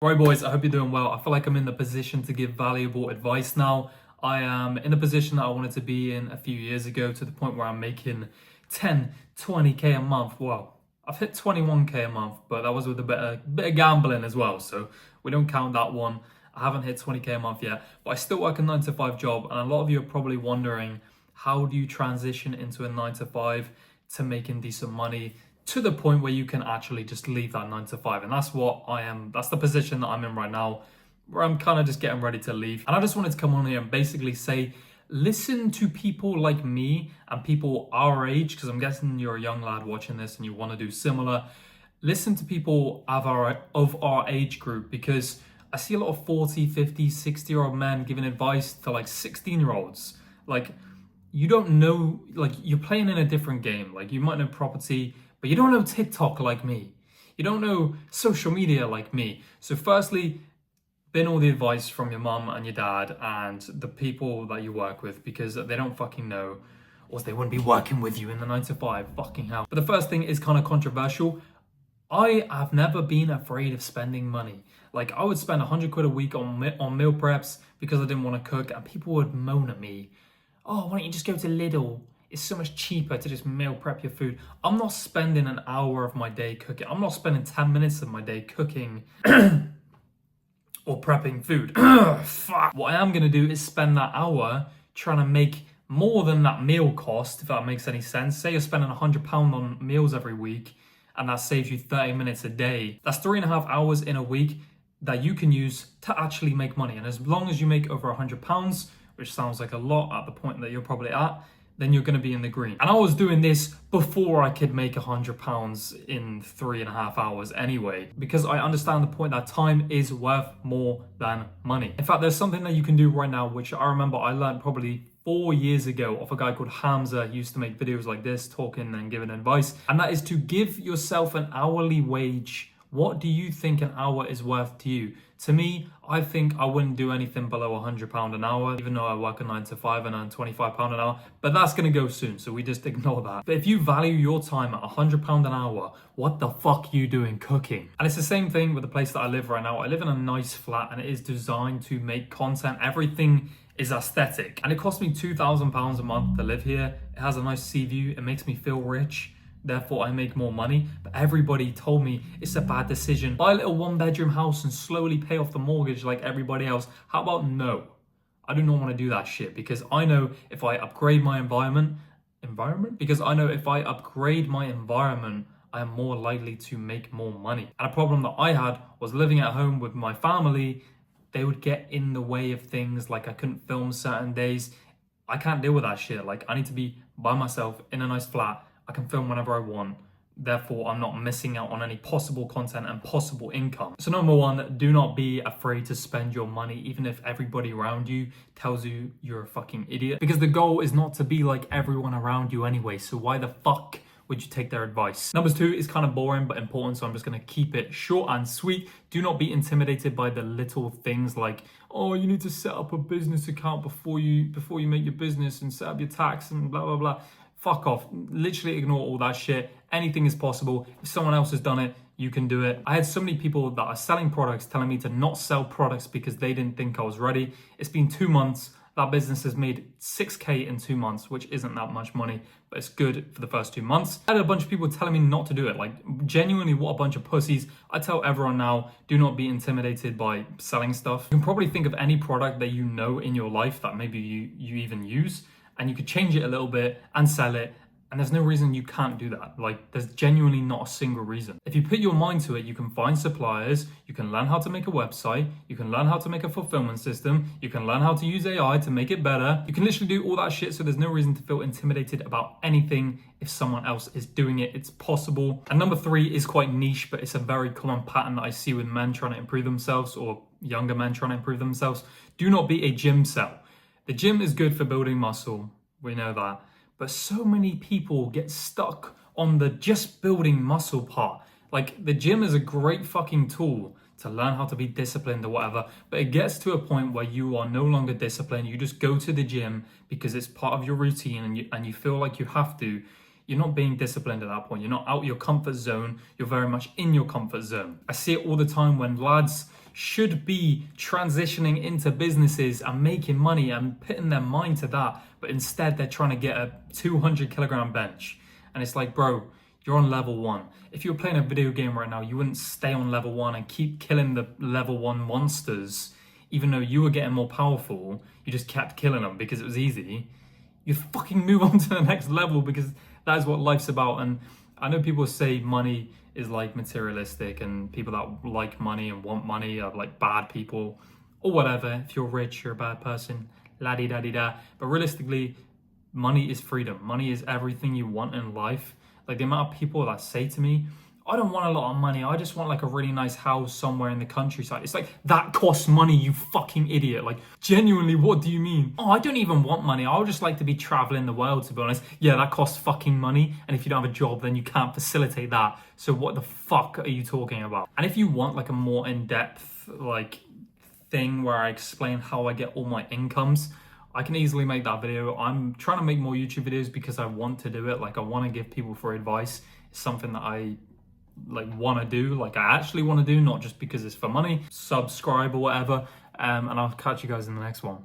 Right, boys, I hope you're doing well. I feel like I'm in the position to give valuable advice now. I am in the position that I wanted to be in a few years ago, to the point where I'm making 10, 20K a month. Well, I've hit 21K a month, but that was with a bit of gambling as well. So we don't count that one. I haven't hit 20K a month yet, but I still work a 9 to 5 job. And a lot of you are probably wondering, how do you transition into a 9 to 5 to making decent money, to the point where you can actually just leave that 9 to 5? And that's the position that I'm in right now, where I'm kind of just getting ready to leave. And I just wanted to come on here and basically say, listen to people like me and people our age, because I'm guessing you're a young lad watching this and you want to do similar. Listen to people of our age group, because I see a lot of 40, 50, 60-year-old men giving advice to like 16-year-olds. Like, you don't know, like, you're playing in a different game. Like, you might know property, but you don't know TikTok like me. You don't know social media like me. So firstly, bin all the advice from your mum and your dad and the people that you work with, because they don't fucking know, or they wouldn't be working with you in the 9 to 5. Fucking hell. But the first thing is kind of controversial. I have never been afraid of spending money. Like, I would spend 100 quid a week on meal preps because I didn't want to cook, and people would moan at me, oh, why don't you just go to Lidl? It's so much cheaper to just meal prep your food. I'm not spending an hour of my day cooking. I'm not spending 10 minutes of my day cooking or prepping food. Fuck. What I am going to do is spend that hour trying to make more than that meal cost, if that makes any sense. Say you're spending £100 on meals every week, and that saves you 30 minutes a day. That's 3.5 hours in a week that you can use to actually make money. And as long as you make over £100, which sounds like a lot at the point that you're probably at, then you're going to be in the green. And I was doing this before I could make £100 in 3.5 hours anyway, because I understand the point that time is worth more than money. In fact, there's something that you can do right now, which I remember I learned probably 4 years ago off a guy called Hamza. He used to make videos like this, talking and giving advice. And that is to give yourself an hourly wage. What do you think an hour is worth to you? To me, I think I wouldn't do anything below £100 an hour, even though I work a 9 to 5 and earn £25 an hour. But that's going to go soon, so we just ignore that. But if you value your time at £100 an hour, what the fuck are you doing cooking? And it's the same thing with the place that I live right now. I live in a nice flat, and it is designed to make content. Everything is aesthetic. And it cost me £2,000 a month to live here. It has a nice sea view. It makes me feel rich. Therefore, I make more money. But everybody told me it's a bad decision. Buy a little 1-bedroom house and slowly pay off the mortgage like everybody else. How about no? I do not want to do that shit, because I know if I upgrade my environment, I am more likely to make more money. And a problem that I had was living at home with my family. They would get in the way of things, like I couldn't film certain days. I can't deal with that shit. Like, I need to be by myself in a nice flat. I can film whenever I want. Therefore, I'm not missing out on any possible content and possible income. So number one, do not be afraid to spend your money, even if everybody around you tells you you're a fucking idiot. Because the goal is not to be like everyone around you anyway. So why the fuck would you take their advice? Number two is kind of boring but important, so I'm just going to keep it short and sweet. Do not be intimidated by the little things like, oh, you need to set up a business account before you make your business and set up your tax and blah, blah, blah. Fuck off. Literally ignore all that shit. Anything is possible. If someone else has done it, you can do it. I had so many people that are selling products telling me to not sell products because they didn't think I was ready. It's been 2 months. That business has made 6K in 2 months, which isn't that much money, but it's good for the first 2 months. I had a bunch of people telling me not to do it. Like, genuinely, what a bunch of pussies. I tell everyone now, do not be intimidated by selling stuff. You can probably think of any product that you know in your life that maybe you even use, and you could change it a little bit and sell it. And there's no reason you can't do that. Like, there's genuinely not a single reason. If you put your mind to it, you can find suppliers, you can learn how to make a website, you can learn how to make a fulfillment system, you can learn how to use AI to make it better. You can literally do all that shit, so there's no reason to feel intimidated about anything if someone else is doing it. It's possible. And number three is quite niche, but it's a very common pattern that I see with men trying to improve themselves, or younger men trying to improve themselves. Do not be a gym cell. The gym is good for building muscle, we know that, but so many people get stuck on the just building muscle part. Like, the gym is a great fucking tool to learn how to be disciplined or whatever, but it gets to a point where you are no longer disciplined. You just go to the gym because it's part of your routine and you feel like you have to. You're not being disciplined at that point. You're not out your comfort zone. You're very much in your comfort zone. I see it all the time when lads should be transitioning into businesses and making money and putting their mind to that, but instead they're trying to get a 200 kilogram bench. And it's like, bro, you're on level 1. If you're playing a video game right now, you wouldn't stay on level 1 and keep killing the level 1 monsters, even though you were getting more powerful. You just kept killing them because it was easy. You fucking move on to the next level, because that is what life's about. And I know people say money is like materialistic, and people that like money and want money are like bad people or whatever. If you're rich, you're a bad person, la-di-da-di-da. But realistically, money is freedom. Money is everything you want in life. Like, the amount of people that say to me, I don't want a lot of money, I just want like a really nice house somewhere in the countryside. It's like, that costs money, you fucking idiot. Like, genuinely, what do you mean? Oh, I don't even want money, I would just like to be traveling the world, to be honest. Yeah, that costs fucking money, and if you don't have a job, then you can't facilitate that. So what the fuck are you talking about? And if you want like a more in-depth like thing where I explain how I get all my incomes, I can easily make that video. I'm trying to make more YouTube videos because I want to do it. Like, I want to give people free advice. It's something that I like want to do, like I actually want to do, not just because it's for money. Subscribe or whatever, and I'll catch you guys in the next one.